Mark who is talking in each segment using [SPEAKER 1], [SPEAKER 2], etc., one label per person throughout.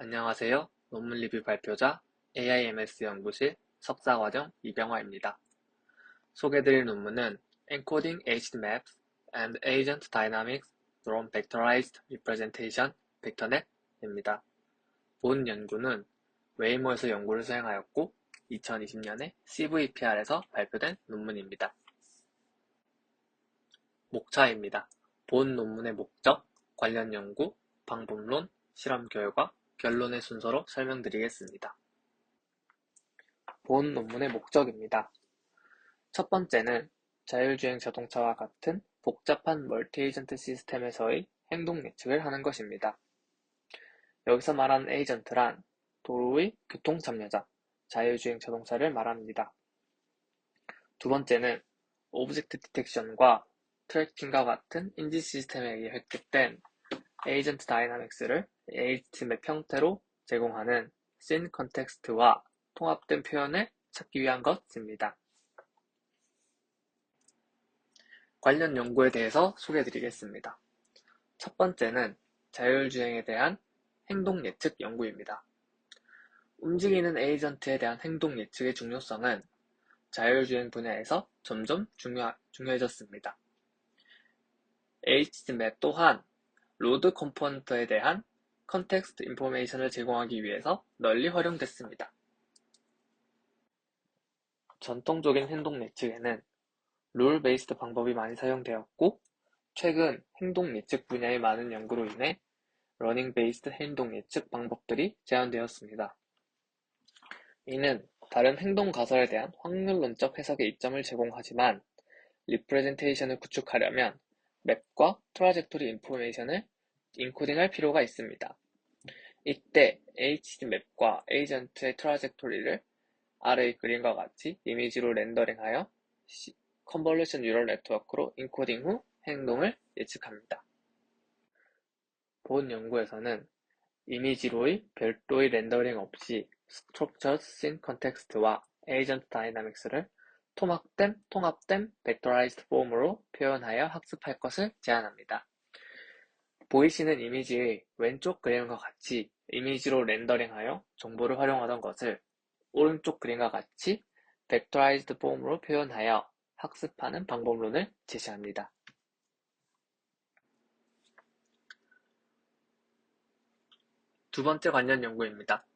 [SPEAKER 1] 안녕하세요. 논문 리뷰 발표자 AIMS 연구실 석사과정 이병화입니다. 소개드릴 논문은 Encoding Aged Maps and Agent Dynamics from Vectorized Representation (벡터넷입니다. 본 연구는 웨이모에서 연구를 수행하였고 2020년에 CVPR에서 발표된 논문입니다. 목차입니다. 본 논문의 목적, 관련 연구, 방법론, 실험 결과, 결론의 순서로 설명드리겠습니다. 본 논문의 목적입니다. 첫 번째는 자율주행 자동차와 같은 복잡한 멀티-에이전트 시스템에서의 행동 예측을 하는 것입니다. 여기서 말하는 에이전트란 도로의 교통참여자, 자율주행 자동차를 말합니다. 두 번째는 오브젝트 디텍션과 트래킹과 같은 인지 시스템에 의해 획득된 에이전트 다이나믹스를 HTML 형태로 제공하는 씬 컨텍스트와 통합된 표현을 찾기 위한 것입니다. 관련 연구에 대해서 소개해드리겠습니다. 첫 번째는 자율주행에 대한 행동 예측 연구입니다. 움직이는 에이전트에 대한 행동 예측의 중요성은 자율주행 분야에서 점점 중요해졌습니다. HTML 또한 로드 컴포넌트에 대한 컨텍스트 인포메이션을 제공하기 위해서 널리 활용됐습니다. 전통적인 행동 예측에는 룰 베이스드 방법이 많이 사용되었고, 최근 행동 예측 분야의 많은 연구로 인해 러닝 베이스드 행동 예측 방법들이 제한되었습니다. 이는 다른 행동 가설에 대한 확률론적 해석의 이점을 제공하지만 리프레젠테이션을 구축하려면 맵과 트라젝토리 인포메이션을 인코딩할 필요가 있습니다. 이때 HT맵과 에이전트의 트라젝토리를 아래의 그림과 같이 이미지로 렌더링하여 컨볼루션 뉴럴 네트워크로 인코딩 후 행동을 예측합니다. 본 연구에서는 이미지로의 별도의 렌더링 없이 Structured Scene Context와 Agent Dynamics를 통합된 Vectorized Form으로 표현하여 학습할 것을 제안합니다. 보이시는 이미지의 왼쪽 그림과 같이 이미지로 렌더링하여 정보를 활용하던 것을 오른쪽 그림과 같이 Vectorized Form으로 표현하여 학습하는 방법론을 제시합니다. 두 번째 관련 연구입니다.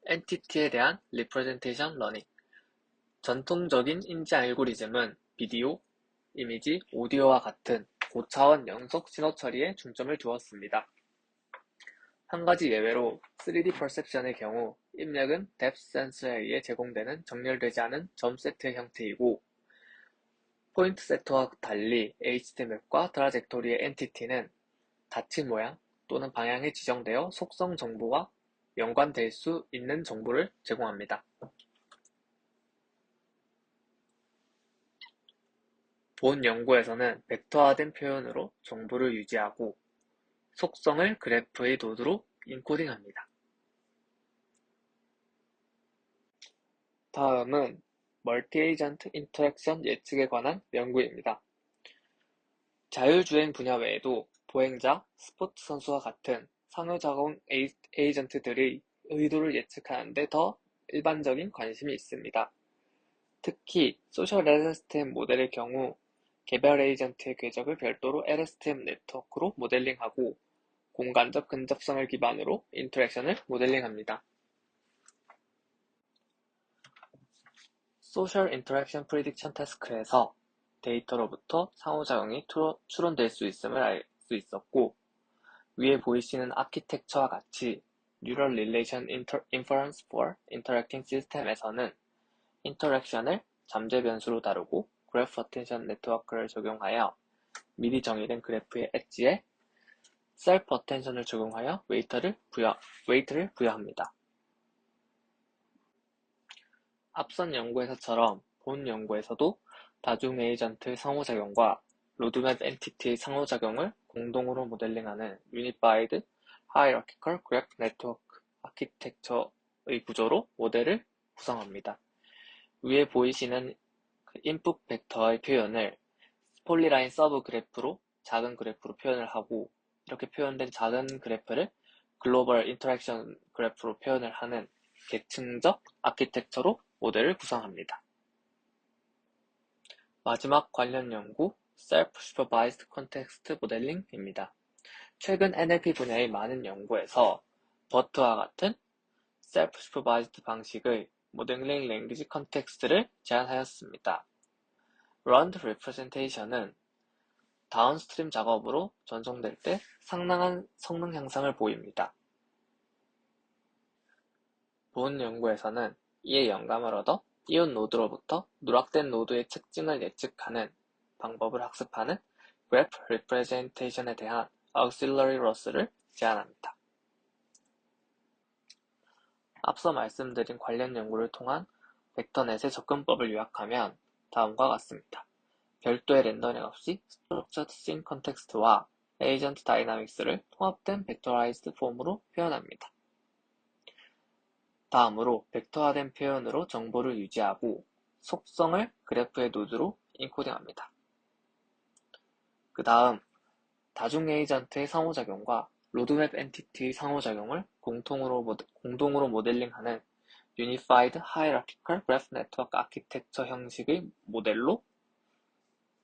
[SPEAKER 1] 엔티티에 대한 Representation Learning. 전통적인 인지 알고리즘은 비디오, 이미지, 오디오와 같은 고차원 연속 신호 처리에 중점을 두었습니다. 한 가지 예외로 3D perception의 경우 입력은 depth sensor에 의해 제공되는 정렬되지 않은 점 세트의 형태이고, 포인트 세트와 달리 HTMap과 트라젝토리의 엔티티는 닫힌 모양 또는 방향이 지정되어 속성 정보와 연관될 수 있는 정보를 제공합니다. 본 연구에서는 벡터화된 표현으로 정보를 유지하고 속성을 그래프의 노드로 인코딩합니다. 다음은 멀티-에이전트 인터랙션 예측에 관한 연구입니다. 자율주행 분야 외에도 보행자, 스포츠 선수와 같은 상호작용 에이전트들의 의도를 예측하는 데 더 일반적인 관심이 있습니다. 특히 소셜 LSTM 모델의 경우 개별 에이전트의 궤적을 별도로 LSTM 네트워크로 모델링하고 공간적 근접성을 기반으로 인터랙션을 모델링합니다. 소셜 인터랙션 프리딕션 태스크에서 데이터로부터 상호작용이 추론될 수 있음을 알 수 있었고, 위에 보이시는 아키텍처와 같이 Neural Relation Inference for Interacting System에서는 인터랙션을 잠재 변수로 다루고 그래프 어텐션 네트워크를 적용하여 미리 정의된 그래프의 엣지에 셀프 어텐션을 적용하여 웨이트를 부여합니다. 앞선 연구에서처럼 본 연구에서도 다중 에이전트의 상호작용과 로드맵 엔티티의 상호작용을 공동으로 모델링하는 Unified Hierarchical Graph Network 아키텍처의 구조로 모델을 구성합니다. 위에 보이시는 인풋 벡터의 표현을 폴리라인 서브 그래프로 작은 그래프로 표현을 하고, 이렇게 표현된 작은 그래프를 글로벌 인터랙션 그래프로 표현을 하는 계층적 아키텍처로 모델을 구성합니다. 마지막 관련 연구, Self-Supervised Context Modeling입니다. 최근 NLP 분야의 많은 연구에서 버트와 같은 Self-Supervised 방식의 모델링 랭귀지 컨텍스트를 제안하였습니다. Round Representation은 다운스트림 작업으로 전송될 때 상당한 성능 향상을 보입니다. 본 연구에서는 이에 영감을 얻어 띄운 노드로부터 누락된 노드의 특징을 예측하는 방법을 학습하는 Graph Representation에 대한 Auxiliary Loss를 제안합니다. 앞서 말씀드린 관련 연구를 통한 벡터넷의 접근법을 요약하면 다음과 같습니다. 별도의 렌더링 없이 Structured Scene Context와 Agent Dynamics를 통합된 벡터라이즈드 폼으로 표현합니다. 다음으로 벡터화된 표현으로 정보를 유지하고 속성을 그래프의 노드로 인코딩합니다. 그 다음 다중 에이전트의 상호작용과 로드맵 엔티티의 상호작용을 공동으로 모델링하는 Unified Hierarchical Graph Network Architecture 형식의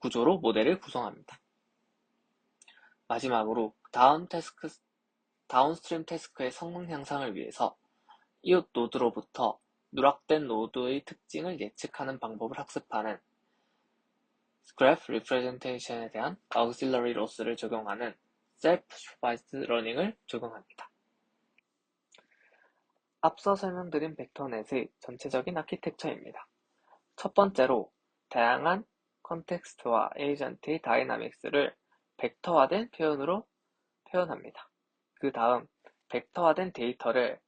[SPEAKER 1] 구조로 모델을 구성합니다. 마지막으로 다운스트림 태스크의 성능 향상을 위해서 이웃 노드로부터 누락된 노드의 특징을 예측하는 방법을 학습하는 Graph Representation에 대한 Auxiliary Loss를 적용하는 Self-Supervised Learning을 적용합니다. 앞서 설명드린 벡터넷의 전체적인 아키텍처입니다. 첫 번째로 다양한 컨텍스트와 에이전트의 다이나믹스를 벡터화된 표현으로 표현합니다. 그 다음 벡터화된 데이터를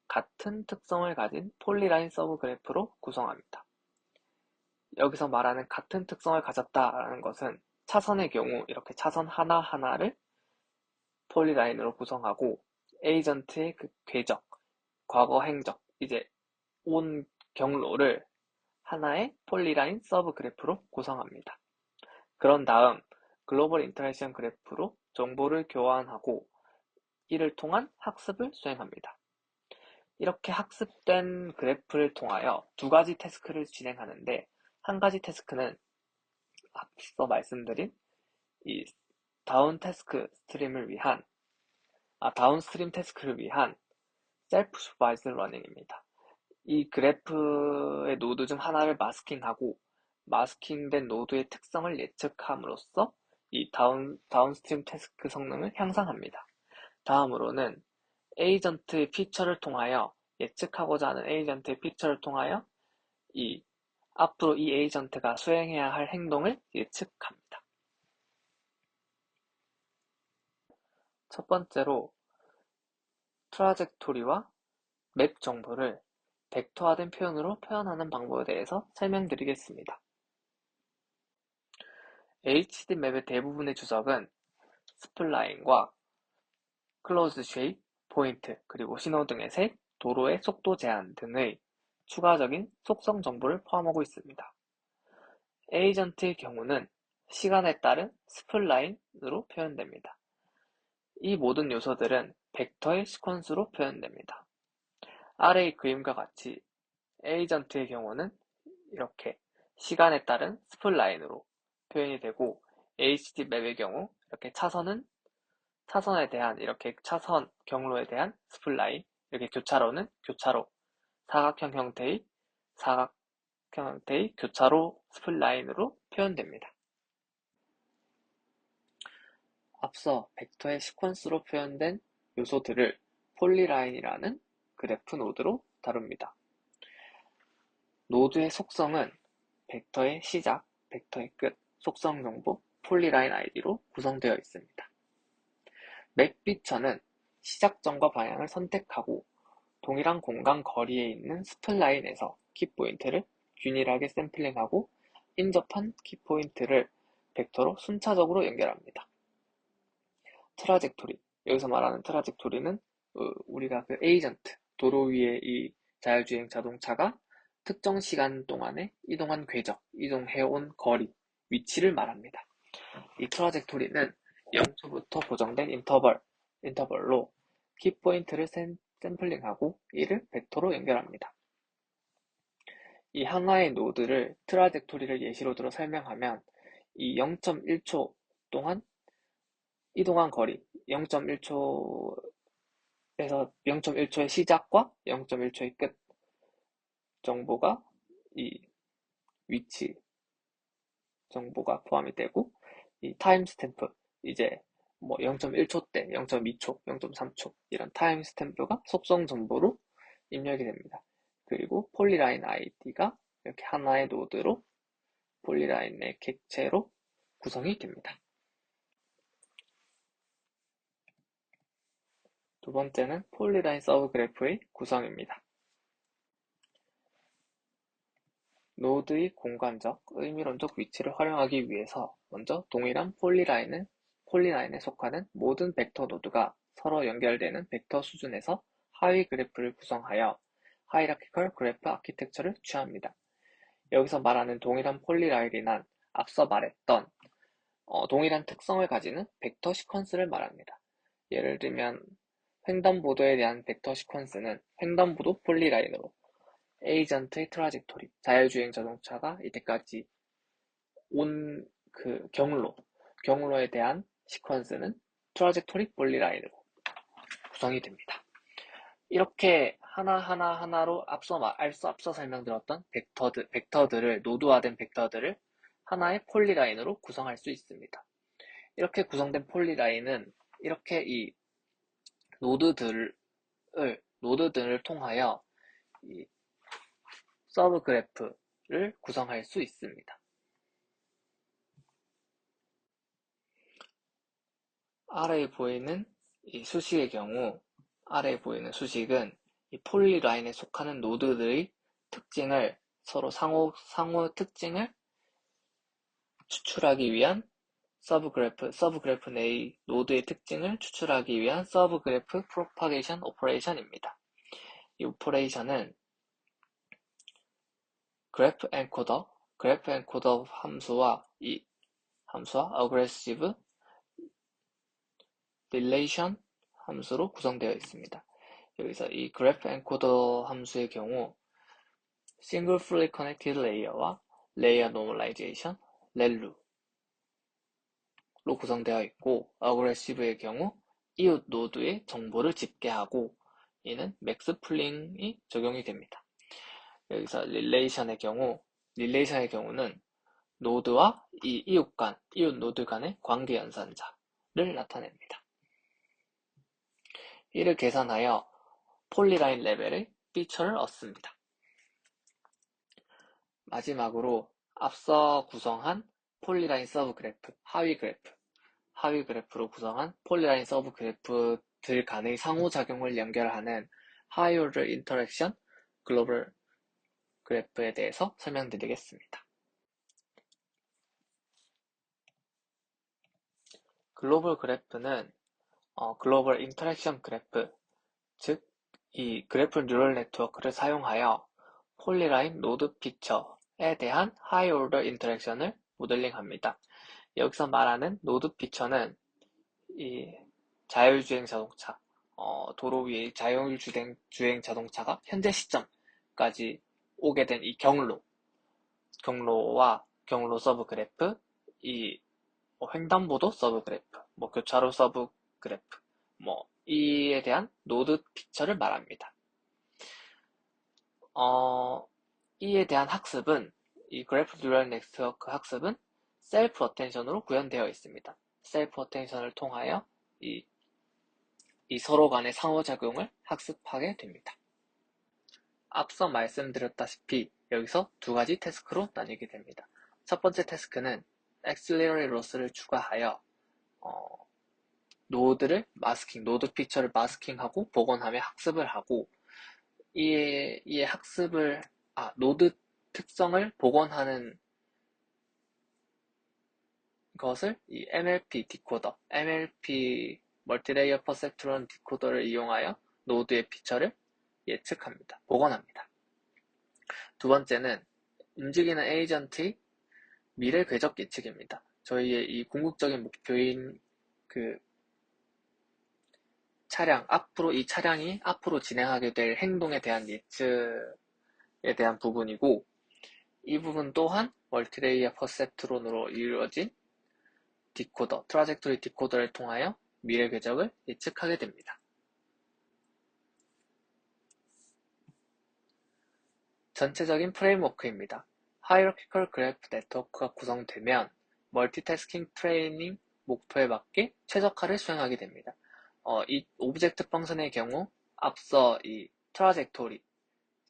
[SPEAKER 1] 같은 특성을 가진 폴리라인 서브 그래프로 구성합니다. 여기서 말하는 같은 특성을 가졌다라는 것은 차선의 경우 이렇게 차선 하나하나를 폴리라인으로 구성하고 에이전트의 그 궤적, 과거 행적, 이제 온 경로를 하나의 폴리라인 서브 그래프로 구성합니다. 그런 다음 글로벌 인터랙션 그래프로 정보를 교환하고 이를 통한 학습을 수행합니다. 이렇게 학습된 그래프를 통하여 두 가지 태스크를 진행하는데 한 가지 태스크는 앞서 말씀드린 이 다운스트림 태스크를 위한 셀프-슈퍼바이즈드 러닝입니다. 이 그래프의 노드 중 하나를 마스킹하고 마스킹된 노드의 특성을 예측함으로써 이 다운스트림 태스크 성능을 향상합니다. 다음으로는 에이전트의 피처를 통하여 예측하고자 하는 에이전트의 피처를 통하여 앞으로 이 에이전트가 수행해야 할 행동을 예측합니다. 첫 번째로 트라젝토리와 맵 정보를 벡터화된 표현으로 표현하는 방법에 대해서 설명드리겠습니다. HD 맵의 대부분의 주석은 스플라인과 클로즈 쉐입, 포인트, 그리고 신호 등의 색, 도로의 속도 제한 등의 추가적인 속성 정보를 포함하고 있습니다. 에이전트의 경우는 시간에 따른 스플라인으로 표현됩니다. 이 모든 요소들은 벡터의 시퀀스로 표현됩니다. 아래의 그림과 같이 에이전트의 경우는 이렇게 시간에 따른 스플라인으로 표현이 되고 HD 맵의 경우 이렇게 차선에 대한 이렇게 차선 경로에 대한 스플라인, 이렇게 교차로는 교차로, 사각형 형태의 교차로 스플라인으로 표현됩니다. 앞서 벡터의 시퀀스로 표현된 요소들을 폴리라인이라는 그래프 노드로 다룹니다. 노드의 속성은 벡터의 시작, 벡터의 끝, 속성 정보, 폴리라인 아이디로 구성되어 있습니다. 맵 피처는 시작점과 방향을 선택하고 동일한 공간 거리에 있는 스플라인에서 키포인트를 균일하게 샘플링하고 인접한 키포인트를 벡터로 순차적으로 연결합니다. 트라젝토리, 여기서 말하는 트라젝토리는 우리가 그 에이전트, 도로 위에 이 자율주행 자동차가 특정 시간 동안에 이동한 궤적, 이동해온 거리, 위치를 말합니다. 이 트라젝토리는 0초부터 고정된 인터벌로 키포인트를 샘플링하고 이를 벡터로 연결합니다. 이 하나의 노드를 트라젝토리를 예시로 들어 설명하면 이 0.1초 동안 이동한 거리 0.1초에서 0.1초의 시작과 0.1초의 끝 정보가 이 위치 정보가 포함이 되고 이 타임 스탬프 이제 뭐 0.1초 때, 0.2초, 0.3초 이런 타임 스탬프가 속성 정보로 입력이 됩니다. 그리고 폴리라인 아이디가 이렇게 하나의 노드로 폴리라인의 객체로 구성이 됩니다. 두 번째는 폴리라인 서브 그래프의 구성입니다. 노드의 공간적, 의미론적 위치를 활용하기 위해서 먼저 동일한 폴리라인에 속하는 모든 벡터 노드가 서로 연결되는 벡터 수준에서 하위 그래프를 구성하여 하이라키컬 그래프 아키텍처를 취합니다. 여기서 말하는 동일한 폴리라인이란 앞서 말했던 동일한 특성을 가지는 벡터 시퀀스를 말합니다. 예를 들면 횡단보도에 대한 벡터 시퀀스는 횡단보도 폴리라인으로 에이전트의 트라젝토리, 자율주행 자동차가 이때까지 온 그 경로에 대한 시퀀스는 트라젝토리 폴리라인으로 구성이 됩니다. 이렇게 하나로 앞서 설명드렸던 벡터들을, 노드화된 벡터들을 하나의 폴리라인으로 구성할 수 있습니다. 이렇게 구성된 폴리라인은 이렇게 이 노드들을 통하여 이 서브 그래프를 구성할 수 있습니다. 아래에 보이는 이 수식의 경우, 아래에 보이는 수식은 이 폴리라인에 속하는 노드들의 특징을 서로 상호 특징을 추출하기 위한 서브 그래프 내의 노드의 특징을 추출하기 위한 서브 그래프 프로파게이션 오퍼레이션입니다. 이 오퍼레이션은 그래프 엔코더 함수와 어그레시브 릴레이션 함수로 구성되어 있습니다. 여기서 이 그래프 엔코더 함수의 경우 싱글 풀리 커넥티드 레이어와 레이어 노멀라이제이션, 렐루로 구성되어 있고 어그레시브의 경우 이웃 노드의 정보를 집계하고 이는 맥스 풀링이 적용이 됩니다. 여기서 릴레이션의 경우는 노드와 이 이웃 노드 간의 관계 연산자를 나타냅니다. 이를 계산하여 폴리라인 레벨의 피처를 얻습니다. 마지막으로 앞서 구성한 폴리라인 서브 그래프, 하위 그래프로 구성한 폴리라인 서브 그래프들 간의 상호작용을 연결하는 하이 오더 인터랙션 글로벌 그래프에 대해서 설명드리겠습니다. 글로벌 그래프는 글로벌 인터랙션 그래프, 즉 이 그래프 뉴럴 네트워크를 사용하여 폴리라인 노드 피처에 대한 하이 오더 인터랙션을 모델링합니다. 여기서 말하는 노드 피처는 이 자율주행 자동차, 도로 위의 자율주행 자동차가 현재 시점까지 오게 된 이 경로와 경로 서브 그래프, 이 횡단보도 서브 그래프, 교차로 서브 그래프, 이에 대한 노드 피처를 말합니다. 이에 대한 학습은 이 그래프 뉴럴 네트워크 학습은 셀프 어텐션으로 구현되어 있습니다. 셀프 어텐션을 통하여 이 서로 간의 상호작용을 학습하게 됩니다. 앞서 말씀드렸다시피 여기서 두 가지 태스크로 나뉘게 됩니다. 첫 번째 태스크는 엑슬러리 로스를 추가하여 노드 피처를 마스킹하고 복원하며 학습을 하고 이에 노드 특성을 복원하는 것을 이 MLP 멀티레이어 퍼셉트론 디코더를 이용하여 노드의 피처를 예측합니다. 복원합니다. 두 번째는 움직이는 에이전트의 미래 궤적 예측입니다. 저희의 이 궁극적인 목표인 앞으로 이 차량이 앞으로 진행하게 될 행동에 대한 예측에 대한 부분이고, 이 부분 또한 멀티레이어 퍼셉트론으로 이루어진 트라젝토리 디코더를 통하여 미래 궤적을 예측하게 됩니다. 전체적인 프레임워크입니다. 하이어키컬 그래프 네트워크가 구성되면 멀티태스킹 트레이닝 목표에 맞게 최적화를 수행하게 됩니다. 이 오브젝트 펑션의 경우 앞서 이 트라젝토리,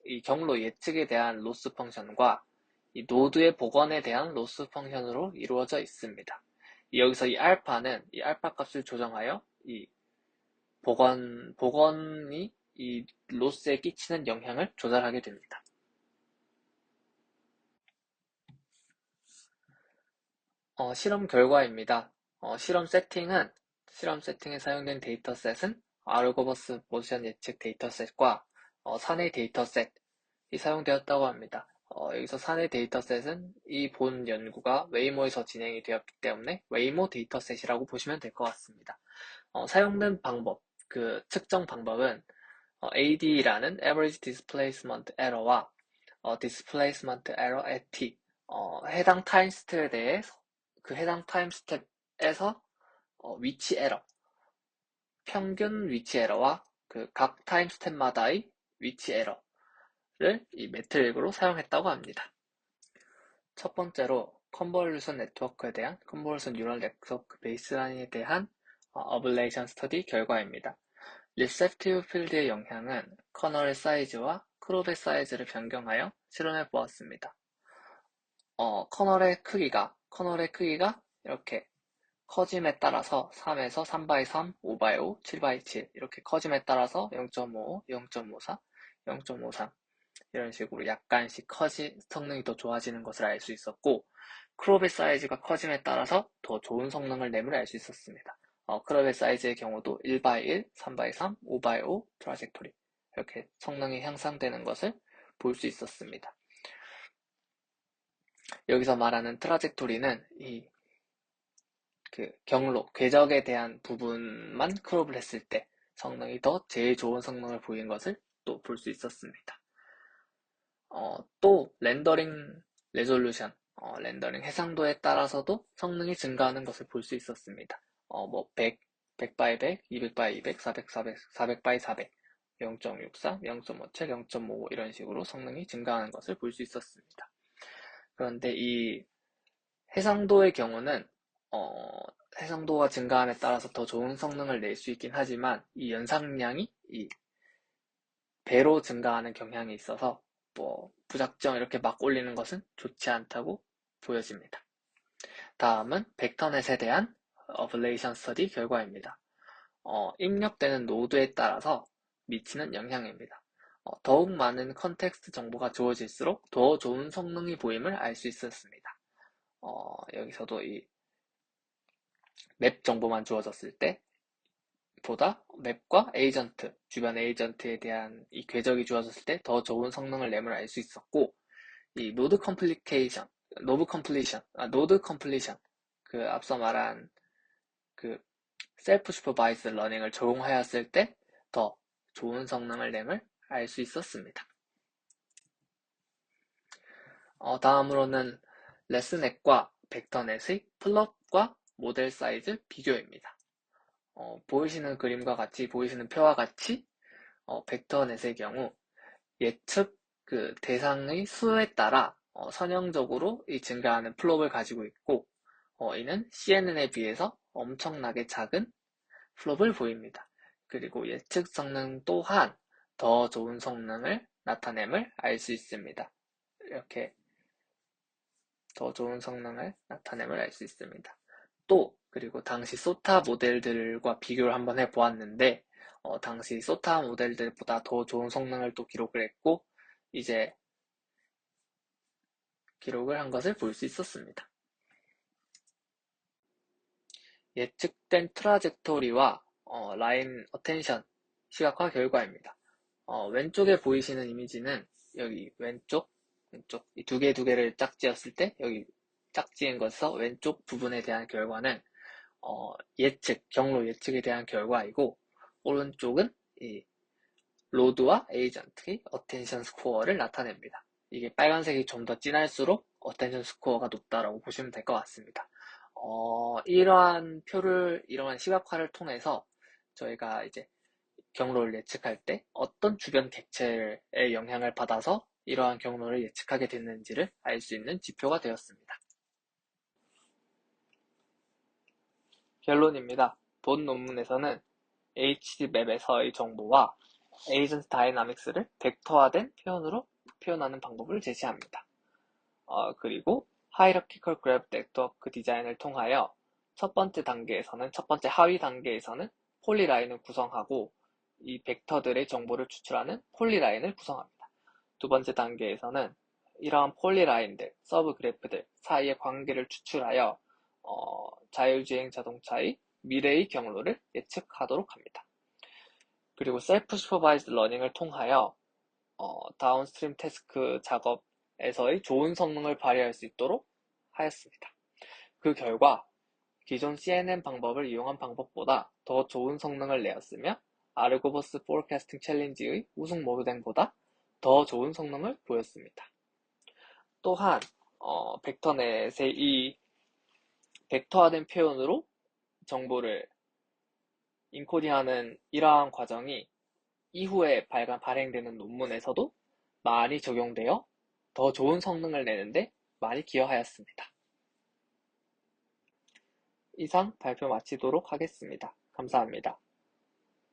[SPEAKER 1] 이 경로 예측에 대한 로스 펑션과 이 노드의 복원에 대한 로스 펑션으로 이루어져 있습니다. 여기서 이 알파는 이 알파 값을 조정하여 이 복원이 이 로스에 끼치는 영향을 조절하게 됩니다. 실험 결과입니다. 실험 세팅에 사용된 데이터셋은 아르고버스 모션 예측 데이터셋과 사내 데이터셋이 사용되었다고 합니다. 여기서 사내 데이터셋은 이 본 연구가 웨이모에서 진행이 되었기 때문에 웨이모 데이터셋이라고 보시면 될 것 같습니다. 사용된 방법, 그 측정 방법은 AD라는 Average Displacement Error와 Displacement Error at T, 해당 타임 스텝에 대해 그 해당 타임 스텝에서 위치 에러, 평균 위치 에러와 그 각 타임 스텝마다의 위치 에러를 이 매트릭으로 사용했다고 합니다. 첫 번째로 컨볼루션 네트워크에 대한 컨볼루션 뉴럴 네트워크 베이스라인에 대한 어블레이션 스터디 결과입니다. 리셉티브 필드의 영향은 커널의 사이즈와 크롭의 사이즈를 변경하여 실험해 보았습니다. 커널의 크기가 이렇게 커짐에 따라서 3에서 3x3, 5x5, 7x7 이렇게 커짐에 따라서 0.55, 0.54, 0.53 이런 식으로 약간씩 성능이 더 좋아지는 것을 알 수 있었고, 크롭의 사이즈가 커짐에 따라서 더 좋은 성능을 냄을 알 수 있었습니다. 크롭의 사이즈의 경우도 1x1, 3x3, 5x5 트라젝토리 이렇게 성능이 향상되는 것을 볼 수 있었습니다. 여기서 말하는 트라젝토리는 경로, 궤적에 대한 부분만 크롭을 했을 때 성능이 더 제일 좋은 성능을 보인 것을 또 볼 수 있었습니다. 또 렌더링 레졸루션, 렌더링 해상도에 따라서도 성능이 증가하는 것을 볼 수 있었습니다. 100, 100x100, 200x200, 400x400, 0.64, 0.57, 0.55 이런 식으로 성능이 증가하는 것을 볼 수 있었습니다. 그런데 이 해상도의 경우는 해상도가 증가함에 따라서 더 좋은 성능을 낼 수 있긴 하지만 이 연상량이 이 배로 증가하는 경향이 있어서 무작정 이렇게 막 올리는 것은 좋지 않다고 보여집니다. 다음은 벡터넷에 대한 어블레이션 스터디 결과입니다. 입력되는 노드에 따라서 미치는 영향입니다. 더욱 많은 컨텍스트 정보가 주어질수록 더 좋은 성능이 보임을 알 수 있었습니다. 여기서도 이 맵 정보만 주어졌을 때 보다 맵과 주변 에이전트에 대한 이 궤적이 주어졌을 때 더 좋은 성능을 냄을 알 수 있었고, 이 노드 컴플리션, 그 앞서 말한 그 셀프 슈퍼바이즈 러닝을 적용하였을 때 더 좋은 성능을 냄을 알 수 있었습니다. 다음으로는 레스넷과 벡터넷의 플롯과 모델 사이즈 비교입니다. 보이시는 표와 같이 벡터넷의 경우 예측 그 대상의 수에 따라 선형적으로 이 증가하는 플롭을 가지고 있고, 이는 CNN에 비해서 엄청나게 작은 플롭을 보입니다. 그리고 예측 성능 또한 더 좋은 성능을 나타냄을 알 수 있습니다. 이렇게 더 좋은 성능을 나타냄을 알 수 있습니다. 그리고 당시 소타 모델들과 비교를 한번 해보았는데, 당시 소타 모델들보다 더 좋은 성능을 또 기록을 했고, 이제 기록을 한 것을 볼 수 있었습니다. 예측된 트라젝토리와 라인 어텐션 시각화 결과입니다. 왼쪽에 보이시는 이미지는 여기 왼쪽 이 두 개를 짝지었을 때 여기 짝지은 것에서 왼쪽 부분에 대한 결과는 경로 예측에 대한 결과이고, 오른쪽은 이 로드와 에이전트의 어텐션 스코어를 나타냅니다. 이게 빨간색이 좀 더 진할수록 어텐션 스코어가 높다라고 보시면 될 것 같습니다. 이러한 시각화를 통해서 저희가 이제 경로를 예측할 때 어떤 주변 객체의 영향을 받아서 이러한 경로를 예측하게 됐는지를 알 수 있는 지표가 되었습니다. 결론입니다. 본 논문에서는 HD맵에서의 정보와 에이전트 다이나믹스를 벡터화된 표현으로 표현하는 방법을 제시합니다. 그리고 Hierarchical Graph Network 디자인을 통하여 첫 번째 하위 단계에서는 폴리라인을 구성하고 이 벡터들의 정보를 추출하는 폴리라인을 구성합니다. 두 번째 단계에서는 이러한 폴리라인들, 서브 그래프들 사이의 관계를 추출하여 자율주행 자동차의 미래의 경로를 예측하도록 합니다. 그리고 셀프 슈퍼바이즈드 러닝을 통하여 다운스트림 태스크 작업에서의 좋은 성능을 발휘할 수 있도록 하였습니다. 그 결과 기존 CNN 방법을 이용한 방법보다 더 좋은 성능을 내었으며 아르고버스 포캐스팅 챌린지의 우승 모델보다 더 좋은 성능을 보였습니다. 또한 벡터넷의 이 벡터화된 표현으로 정보를 인코딩하는 이러한 과정이 이후에 발행되는 논문에서도 많이 적용되어 더 좋은 성능을 내는데 많이 기여하였습니다. 이상 발표 마치도록 하겠습니다. 감사합니다.